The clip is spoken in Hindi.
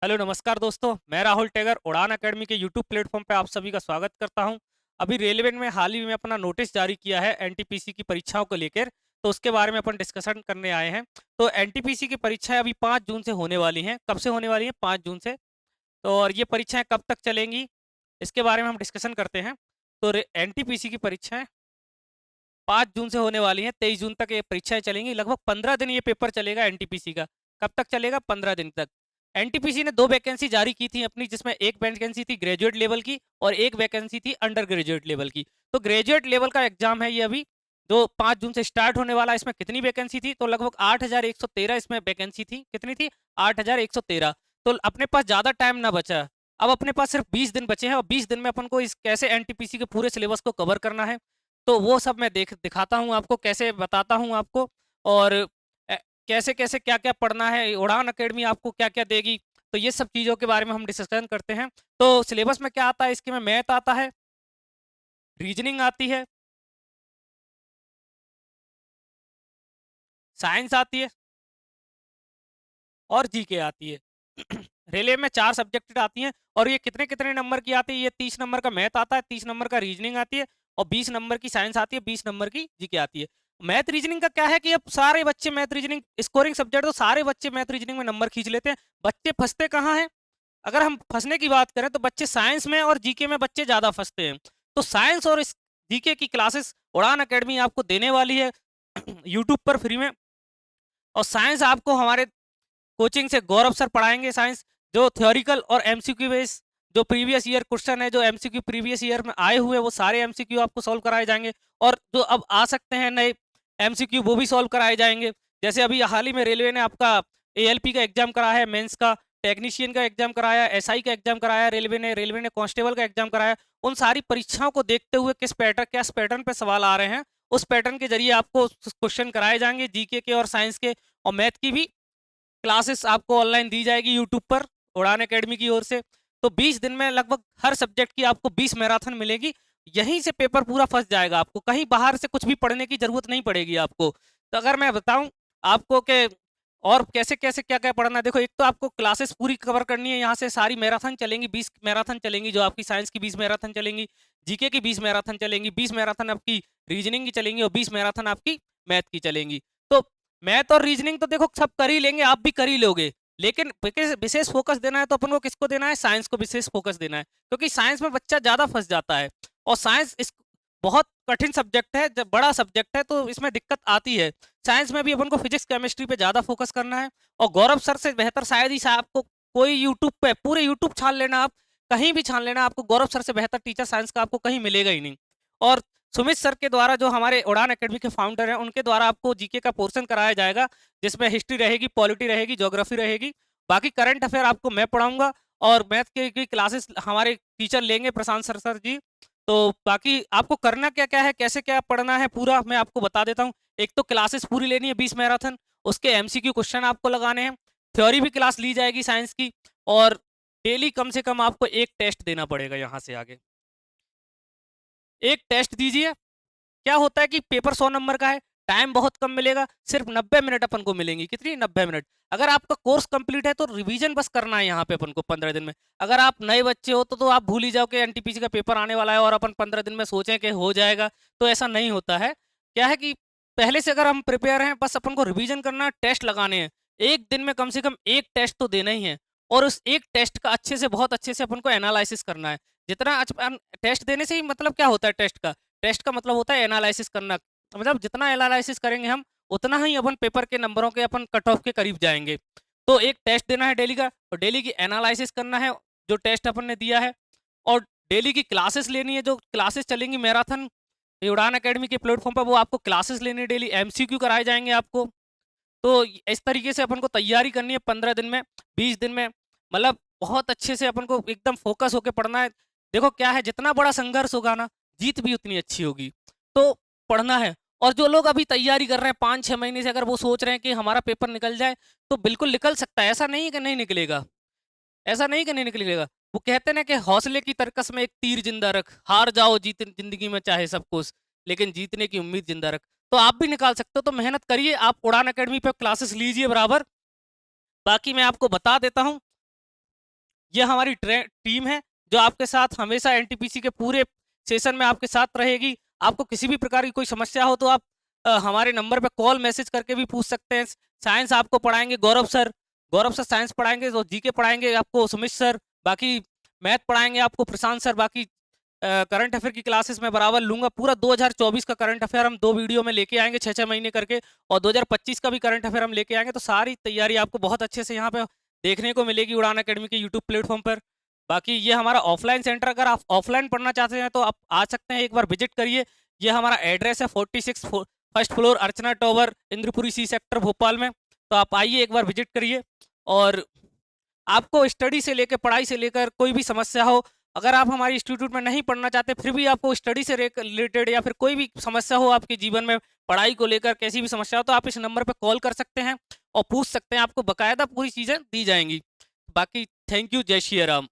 हेलो नमस्कार दोस्तों, मैं राहुल टेगर उड़ान अकेडमी के यूट्यूब प्लेटफॉर्म पे आप सभी का स्वागत करता हूं। अभी रेलवे में हाल ही में अपना नोटिस जारी किया है एनटीपीसी की परीक्षाओं को लेकर। तो उसके बारे में अपन डिस्कशन करने आए हैं। तो एनटीपीसी की परीक्षाएं अभी 5 जून से होने वाली हैं। कब से होने वाली हैं? 5 जून से। तो और ये परीक्षाएं कब तक चलेंगी, इसके बारे में हम डिस्कशन करते हैं। तो एनटीपीसी की परीक्षाएं 5 जून से होने वाली हैं। 23 जून तक ये परीक्षाएं चलेंगी। लगभग 15 दिन ये पेपर चलेगा एनटीपीसी का। कब तक चलेगा? 15 दिन तक। एनटीपीसी ने 2 वैकेंसी जारी की थी अपनी, जिसमें एक वैकेंसी थी ग्रेजुएट लेवल की और एक वैकेंसी थी अंडर ग्रेजुएट लेवल की। तो ग्रेजुएट लेवल का एग्जाम है ये अभी, जो 5 जून से स्टार्ट होने वाला है। इसमें कितनी वैकेंसी थी? तो लगभग 8113 इसमें वैकेंसी थी। कितनी थी? 8113। तो अपने पास ज़्यादा टाइम ना बचा। अब अपने पास सिर्फ 20 दिन बचे हैं और 20 दिन में अपन को इस कैसे एनटीपीसी के पूरे सिलेबस को कवर करना है, तो वो सब मैं दिखाता हूँ आपको, कैसे बताता हूँ आपको। और कैसे कैसे क्या क्या पढ़ना है, उड़ान अकेडमी आपको क्या क्या देगी। तो ये सब चीज़ों के बारे में हम डिस्कशन करते हैं। तो सिलेबस में क्या आता है? इसके में मैथ आता है, रीजनिंग आती है, साइंस आती है और जीके आती है। रेलवे में 4 सब्जेक्ट आती हैं और ये कितने कितने नंबर की आती है? ये 30 नंबर का मैथ आता है, 30 नंबर का रीजनिंग आती है और 20 नंबर की साइंस आती है, 20 नंबर की जीके आती है। मैथ रीजनिंग का क्या है कि अब सारे बच्चे मैथ रीजनिंग स्कोरिंग सब्जेक्ट, तो सारे बच्चे मैथ रीजनिंग में नंबर खींच लेते हैं। बच्चे फंसते कहाँ हैं? अगर हम फंसने की बात करें तो बच्चे साइंस में और जीके में बच्चे ज्यादा फंसते हैं। तो साइंस और जीके की क्लासेस उड़ान अकेडमी आपको देने वाली है यूट्यूब पर फ्री में। और साइंस आपको हमारे कोचिंग से गौरव सर पढ़ाएंगे साइंस, जो थ्योरिकल और एमसीक्यू बेस, जो प्रीवियस ईयर क्वेश्चन है, जो एमसीक्यू प्रीवियस ईयर में आए हुए वो सारे एमसीक्यू आपको सॉल्व कराए जाएंगे। और जो अब आ सकते हैं नए एमसीक्यू वो भी सॉल्व कराए जाएंगे। जैसे अभी हाल ही में रेलवे ने आपका एएलपी का एग्जाम कराया है, मेंस का, टेक्नीशियन का एग्जाम कराया, एसआई का एग्जाम कराया, रेलवे ने कांस्टेबल का एग्जाम कराया। उन सारी परीक्षाओं को देखते हुए किस पैटर्न पे सवाल आ रहे हैं, उस पैटर्न के जरिए आपको क्वेश्चन कराए जाएंगे जीके के और साइंस के। और मैथ की भी क्लासेस आपको ऑनलाइन दी जाएगी यूट्यूब पर उड़ान एकेडमी की ओर से। तो 20 दिन में लगभग हर सब्जेक्ट की आपको 20 मैराथन मिलेगी। यहीं से पेपर पूरा फंस जाएगा, आपको कहीं बाहर से कुछ भी पढ़ने की जरूरत नहीं पड़ेगी आपको। तो अगर मैं बताऊं आपको कि और कैसे कैसे क्या क्या पढ़ना है, देखो, एक तो आपको क्लासेस पूरी कवर करनी है। यहाँ से सारी मैराथन चलेंगी, 20 मैराथन चलेंगी। जो आपकी साइंस की 20 मैराथन चलेंगी, जीके की 20 मैराथन चलेंगी, 20 मैराथन आपकी रीजनिंग की चलेंगी और 20 मैराथन आपकी मैथ की चलेंगी। तो मैथ और रीजनिंग तो देखो सब कर ही लेंगे, आप भी कर ही लोगे। लेकिन विशेष फोकस देना है तो अपन को किसको देना है? साइंस को विशेष फोकस देना है, क्योंकि साइंस में बच्चा ज्यादा फंस जाता है। और साइंस इस बहुत कठिन सब्जेक्ट है, जब बड़ा सब्जेक्ट है तो इसमें दिक्कत आती है। साइंस में भी अपन को फिजिक्स केमिस्ट्री पे ज्यादा फोकस करना है। और गौरव सर से बेहतर शायद ही साहब को कोई यूट्यूब पे, पूरे यूट्यूब छान लेना आप, कहीं भी छान लेना, आपको गौरव सर से बेहतर टीचर साइंस का आपको कहीं मिलेगा ही नहीं। और सुमित सर के द्वारा, जो हमारे उड़ान एकेडमी के फाउंडर हैं, उनके द्वारा आपको जीके का पोर्शन कराया जाएगा, जिसमें हिस्ट्री रहेगी, पॉलिटी रहेगी, ज्योग्राफी रहेगी। बाकी करंट अफेयर आपको मैं पढ़ाऊंगा और मैथ की क्लासेस हमारे टीचर लेंगे, प्रशांत सर सर जी। तो बाकी आपको करना क्या क्या है, कैसे क्या पढ़ना है, पूरा मैं आपको बता देता हूँ। एक तो क्लासेस पूरी लेनी है 20 मैराथन, उसके एमसीक्यू क्वेश्चन आपको लगाने हैं, थ्योरी भी क्लास ली जाएगी साइंस की। और डेली कम से कम आपको एक टेस्ट देना पड़ेगा। यहाँ से आगे एक टेस्ट दीजिए। क्या होता है कि पेपर 100 नंबर का है, टाइम बहुत कम मिलेगा, सिर्फ 90 मिनट अपन को मिलेंगी। कितनी? 90 मिनट। अगर आपका कोर्स कंप्लीट है तो रिवीजन बस करना है यहाँ पे अपन को 15 दिन में। अगर आप नए बच्चे हो तो आप भूल ही जाओ कि एनटीपीसी का पेपर आने वाला है और अपन 15 दिन में सोचें कि हो जाएगा, तो ऐसा नहीं होता है। क्या है कि पहले से अगर हम प्रिपेयर हैं, बस अपन को रिवीजन करना है, टेस्ट लगाने हैं। एक दिन में कम से कम एक टेस्ट तो देना ही है। और उस एक टेस्ट का अच्छे से, बहुत अच्छे से अपन को एनालिसिस करना है। जितना टेस्ट देने से ही मतलब क्या होता है? टेस्ट का मतलब होता है एनालिसिस करना। मतलब जितना एनालिसिस करेंगे हम, उतना ही अपन पेपर के नंबरों के अपन कट ऑफ के करीब जाएंगे। तो एक टेस्ट देना है डेली का, और डेली की एनालिसिस करना है जो टेस्ट अपन ने दिया है। और डेली की क्लासेस लेनी है, जो क्लासेस चलेंगी मैराथन उड़ान एकेडमी के प्लेटफॉर्म पर, वो आपको क्लासेस लेनी है डेली, एमसीक्यू कराए जाएंगे आपको। तो इस तरीके से अपन को तैयारी करनी है 15 दिन में, 20 दिन में। मतलब बहुत अच्छे से अपन को एकदम फोकस होकर पढ़ना है। देखो क्या है, जितना बड़ा संघर्ष होगा ना, जीत भी उतनी अच्छी होगी। तो पढ़ना है। और जो लोग अभी तैयारी कर रहे हैं 5-6 महीने से, अगर वो सोच रहे हैं कि हमारा पेपर निकल जाए, तो बिल्कुल निकल सकता है। ऐसा नहीं है कि नहीं निकलेगा, ऐसा नहीं कि नहीं निकलेगा। वो कहते हैं ना कि हौसले की तरकस में एक तीर जिंदा रख, हार जाओ जीत जिंदगी में चाहे सब कुछ, लेकिन जीतने की उम्मीद जिंदा रख। तो आप भी निकाल सकते हो। तो मेहनत करिए, आप उड़ान एकेडमी पे क्लासेस लीजिए बराबर। बाकी मैं आपको बता देता हूँ ये हमारी टीम है जो आपके साथ हमेशा एनटीपीसी के पूरे सेशन में आपके साथ रहेगी। आपको किसी भी प्रकार की कोई समस्या हो तो आप हमारे नंबर पे कॉल मैसेज करके भी पूछ सकते हैं। साइंस आपको पढ़ाएंगे गौरव सर साइंस पढ़ाएंगे, तो जीके पढ़ाएंगे आपको सुमित सर, बाकी मैथ पढ़ाएंगे आपको प्रशांत सर, बाकी करंट अफेयर की क्लासेस मैं बराबर लूंगा। पूरा 2024 का करंट अफेयर हम 2 वीडियो में लेके आएंगे 6-6 महीने करके, और 2025 का भी करंट अफेयर हम लेके आएंगे। तो सारी तैयारी आपको बहुत अच्छे से यहाँ पे देखने को मिलेगी उड़ान अकेडमी के यूट्यूब प्लेटफॉर्म पर। बाकी ये हमारा ऑफलाइन सेंटर, अगर आप ऑफलाइन पढ़ना चाहते हैं तो आप आ सकते हैं, एक बार विजिट करिए। ये हमारा एड्रेस है 46 first floor Archana tower, Indrapuri C sector Bhopal में। तो आप आइए, एक बार विजिट करिए। और आपको स्टडी से लेकर, पढ़ाई से लेकर कोई भी समस्या हो, अगर आप हमारे इंस्टीट्यूट में नहीं पढ़ना चाहते फिर भी आपको स्टडी से रिलेटेड या फिर कोई भी समस्या हो आपके जीवन में, पढ़ाई को लेकर कैसी भी समस्या हो, तो आप इस नंबर पर कॉल कर सकते हैं और पूछ सकते हैं। आपको बकायदा पूरी चीज़ें दी जाएंगी। बाकी थैंक यू, जय श्री राम।